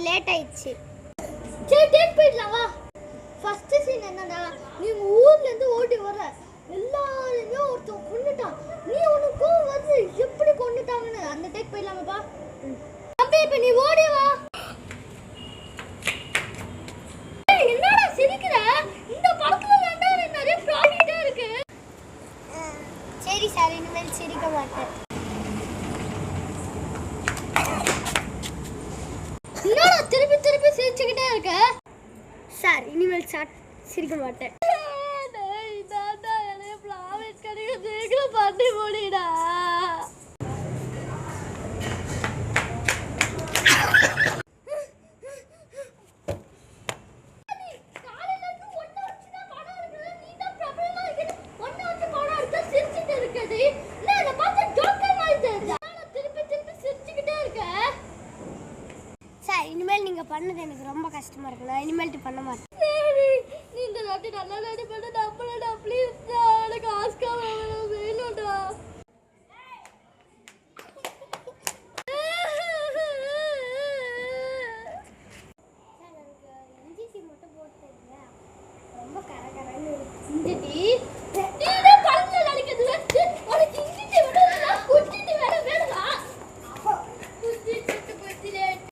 Late ஆயிடுச்சு. சரி take போயிடலாம் வா. ஃபர்ஸ்ட் சீன் என்னன்னா, நீ ஊர்ல இருந்து ஓடி வர எல்லாரையுமே ஒருத்தன் கொன்னுட்டான். நீ உனக்கு கோவம் வருது எப்படி கொன்னுட்டாங்கன்னு. அந்த டேக் போயிடலாமாப்பா? தம்பி இப்ப நீ ஓடி வா. என்னடா சிரிக்கிற? இந்த படத்துல வேண்டாம் நிறைய ப்ராப்ளம் இருக்கு. சரி சார், இனிமேல் சிரிக்க மாட்டேன். என்னடா திருப்பி திருப்பி சிரிச்சுக்கிட்டே இருக்க? சார் இனிமேல் சிரிக்க மாட்டேன். பண்ணி முடிடா. சார் இனிமேல் நீங்க பண்ணது எனக்கு ரொம்ப கஷ்டமா இருக்கு. நான் இனிமேல்ட்டு பண்ண மாட்டேன். நீ இந்த வாட்டி நல்லா பண்ண நம்பலடா ப்ளீஸ். எனக்கு ஆஸ்கார் வேணும்டா.